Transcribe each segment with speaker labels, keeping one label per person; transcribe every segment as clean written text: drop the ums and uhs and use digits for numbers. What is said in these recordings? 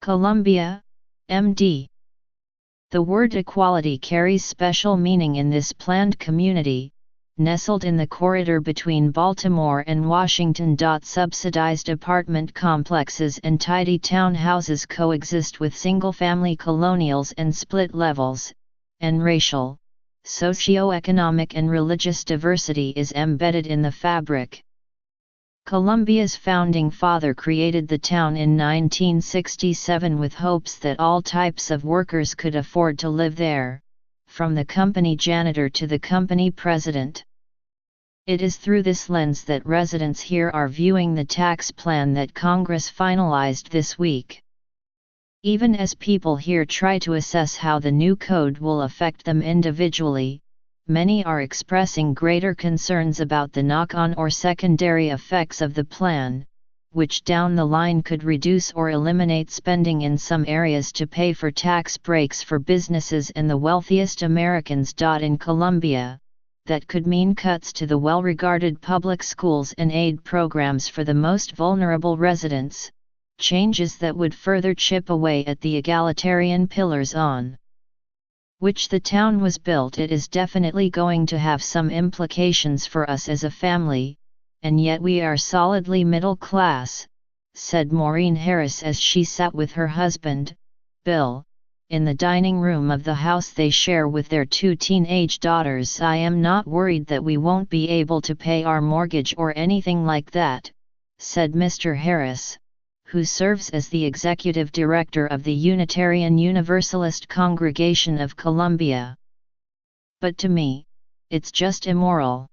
Speaker 1: Columbia, MD. The word equality carries special meaning in this planned community, nestled in the corridor between Baltimore and Washington. Subsidized apartment complexes and tidy townhouses coexist with single-family colonials and split levels, and racial, socioeconomic and religious diversity is embedded in the fabric. Columbia's founding father created the town in 1967 with hopes that all types of workers could afford to live there, from the company janitor to the company president. It is through this lens that residents here are viewing the tax plan that Congress finalized this week. Even as people here try to assess how the new code will affect them individually, many are expressing greater concerns about the knock-on or secondary effects of the plan, which down the line could reduce or eliminate spending in some areas to pay for tax breaks for businesses and the wealthiest Americans. In Columbia, that could mean cuts to the well-regarded public schools and aid programs for the most vulnerable residents, changes that would further chip away at the egalitarian pillars on which the town was built. It is definitely going to have some implications for us as a family, and yet we are solidly middle class, said Maureen Harris as she sat with her husband, Bill, in the dining room of the house they share with their 2 teenage daughters. I am not worried that we won't be able to pay our mortgage or anything like that, said Mr. Harris, who serves as the executive director of the Unitarian Universalist Congregation of Columbia. But to me, it's just immoral.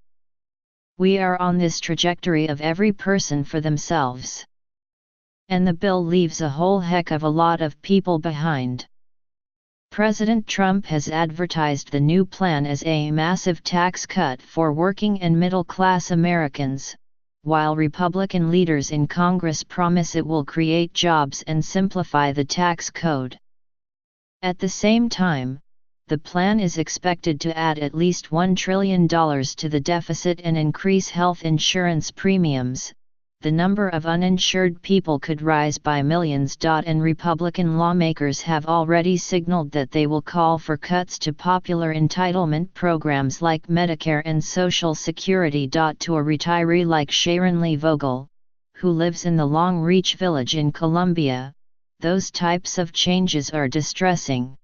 Speaker 1: We are on this trajectory of every person for themselves. And the bill leaves a whole heck of a lot of people behind. President Trump has advertised the new plan as a massive tax cut for working and middle-class Americans, while Republican leaders in Congress promise it will create jobs and simplify the tax code. At the same time, the plan is expected to add at least $1 trillion to the deficit and increase health insurance premiums. The number of uninsured people could rise by millions. And Republican lawmakers have already signaled that they will call for cuts to popular entitlement programs like Medicare and Social Security. To a retiree like Sharon Lee Vogel, who lives in the Long Reach Village in Columbia, those types of changes are distressing.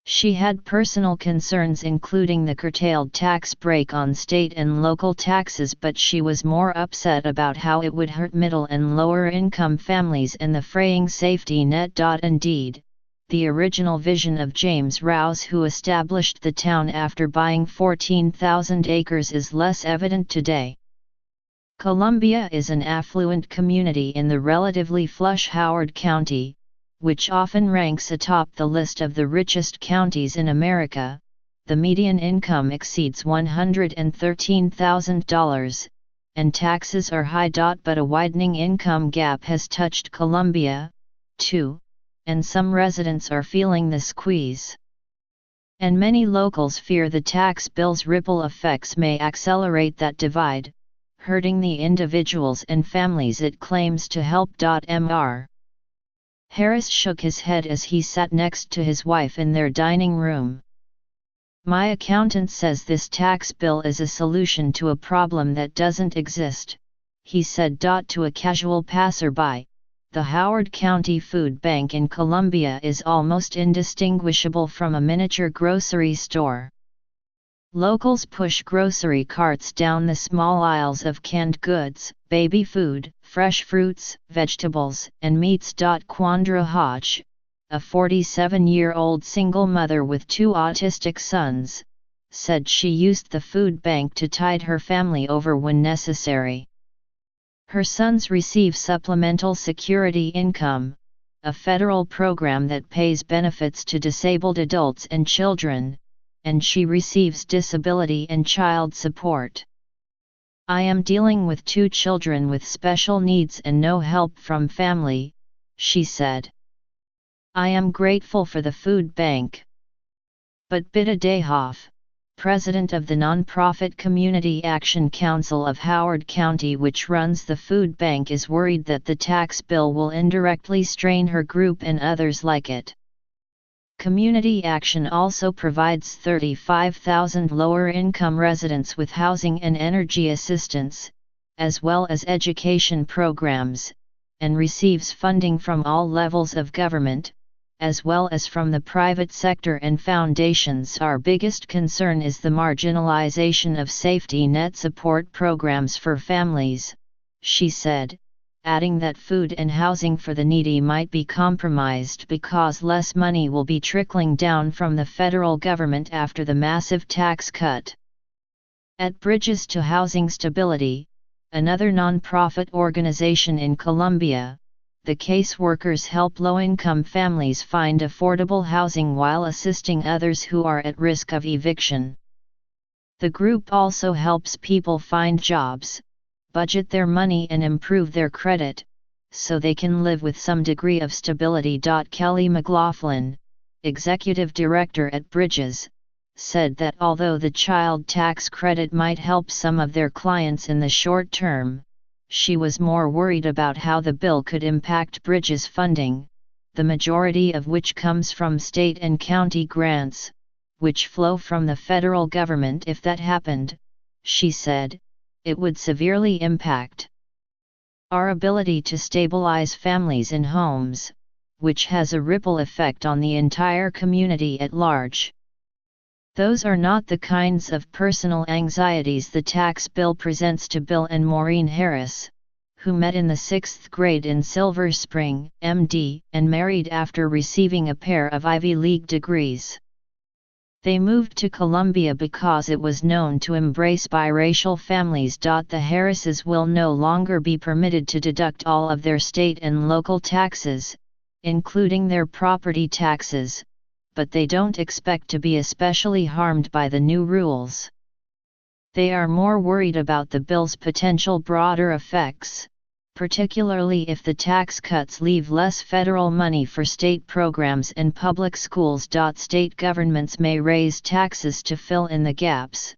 Speaker 1: She had personal concerns including the curtailed tax break on state and local taxes, but she was more upset about how it would hurt middle and lower income families and the fraying safety net. Indeed, the original vision of James Rouse, who established the town after buying 14,000 acres, is less evident today. Columbia is an affluent community in the relatively flush Howard County, which often ranks atop the list of the richest counties in America. The median income exceeds $113,000, and taxes are high. But a widening income gap has touched Columbia, too, and some residents are feeling the squeeze. And many locals fear the tax bill's ripple effects may accelerate that divide, hurting the individuals and families it claims to help. Mr. Harris shook his head as he sat next to his wife in their dining room. My accountant says this tax bill is a solution to a problem that doesn't exist, he said. To a casual passerby, the Howard County Food Bank in Columbia is almost indistinguishable from a miniature grocery store. Locals push grocery carts down the small aisles of canned goods, baby food, fresh fruits, vegetables, and meats. Quandra Hodge, a 47-year-old single mother with 2 autistic sons, said she used the food bank to tide her family over when necessary. Her sons receive supplemental security income, a federal program that pays benefits to disabled adults and children, and she receives disability and child support. I am dealing with 2 children with special needs and no help from family, she said. I am grateful for the food bank. But Bida Dayhoff, president of the nonprofit Community Action Council of Howard County, which runs the food bank, is worried that the tax bill will indirectly strain her group and others like it. Community Action also provides 35,000 lower-income residents with housing and energy assistance, as well as education programs, and receives funding from all levels of government, as well as from the private sector and foundations. Our biggest concern is the marginalization of safety net support programs for families, she said, adding that food and housing for the needy might be compromised because less money will be trickling down from the federal government after the massive tax cut. At Bridges to Housing Stability, another nonprofit organization in Colombia, the caseworkers help low-income families find affordable housing while assisting others who are at risk of eviction. The group also helps people find jobs, budget their money and improve their credit, so they can live with some degree of stability. Kelly McLaughlin, executive director at Bridges, said that although the child tax credit might help some of their clients in the short term, she was more worried about how the bill could impact Bridges funding, the majority of which comes from state and county grants, which flow from the federal government. If that happened, she said, it would severely impact our ability to stabilize families in homes, which has a ripple effect on the entire community at large. Those are not the kinds of personal anxieties the tax bill presents to Bill and Maureen Harris, who met in the 6th grade in Silver Spring, MD, and married after receiving a pair of Ivy League degrees. They moved to Colombia because it was known to embrace biracial families. The Harrises will no longer be permitted to deduct all of their state and local taxes, including their property taxes, but they don't expect to be especially harmed by the new rules. They are more worried about the bill's potential broader effects, particularly if the tax cuts leave less federal money for state programs and public schools. State governments may raise taxes to fill in the gaps,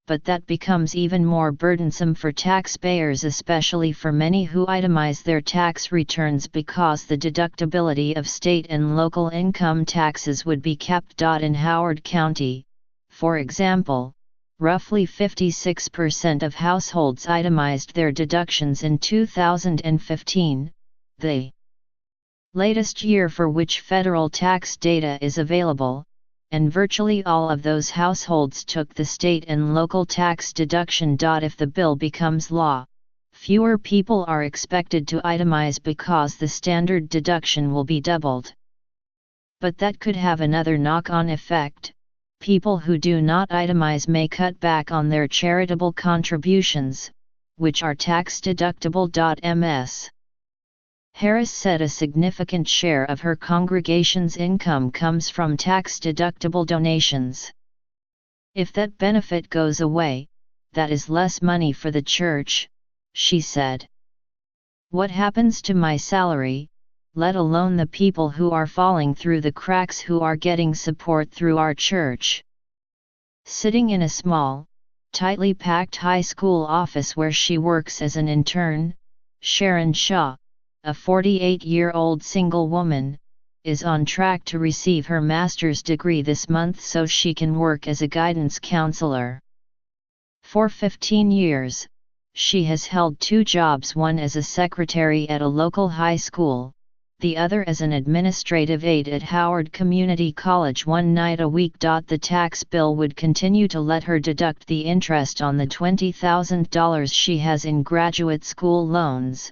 Speaker 1: but that becomes even more burdensome for taxpayers, especially for many who itemize their tax returns, because the deductibility of state and local income taxes would be capped. In Howard County, for example, roughly 56% of households itemized their deductions in 2015, the latest year for which federal tax data is available, and virtually all of those households took the state and local tax deduction. If the bill becomes law, fewer people are expected to itemize because the standard deduction will be doubled. But that could have another knock-on effect. People who do not itemize may cut back on their charitable contributions, which are tax-deductible. Ms. Harris said a significant share of her congregation's income comes from tax-deductible donations. If that benefit goes away, that is less money for the church, she said. What happens to my salary, let alone the people who are falling through the cracks who are getting support through our church? Sitting in a small, tightly packed high school office where she works as an intern, Sharon Shaw, a 48-year-old single woman, is on track to receive her master's degree this month so she can work as a guidance counselor. For 15 years, she has held two jobs, one as a secretary at a local high school, the other as an administrative aide at Howard Community College one night a week. The tax bill would continue to let her deduct the interest on the $20,000 she has in graduate school loans,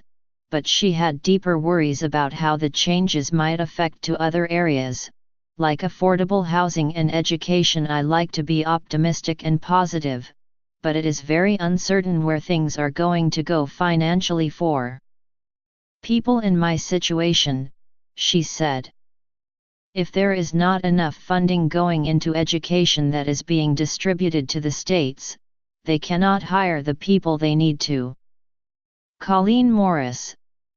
Speaker 1: but she had deeper worries about how the changes might affect to other areas, like affordable housing and education. I like to be optimistic and positive, but it is very uncertain where things are going to go financially for people in my situation, she said. If there is not enough funding going into education that is being distributed to the states, they cannot hire the people they need to. Colleen Morris,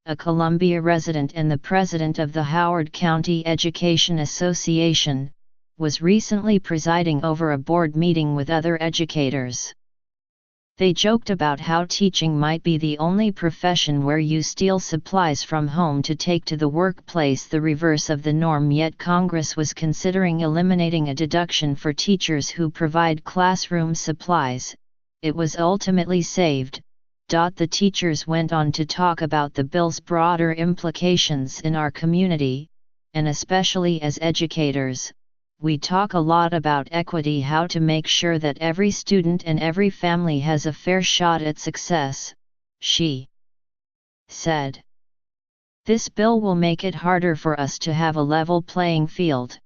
Speaker 1: a Columbia resident and the president of the Howard County Education Association, was recently presiding over a board meeting with other educators. They joked about how teaching might be the only profession where you steal supplies from home to take to the workplace, the reverse of the norm, yet Congress was considering eliminating a deduction for teachers who provide classroom supplies. It was ultimately saved. The teachers went on to talk about the bill's broader implications in our community, and especially as educators. We talk a lot about equity, how to make sure that every student and every family has a fair shot at success, she said. This bill will make it harder for us to have a level playing field.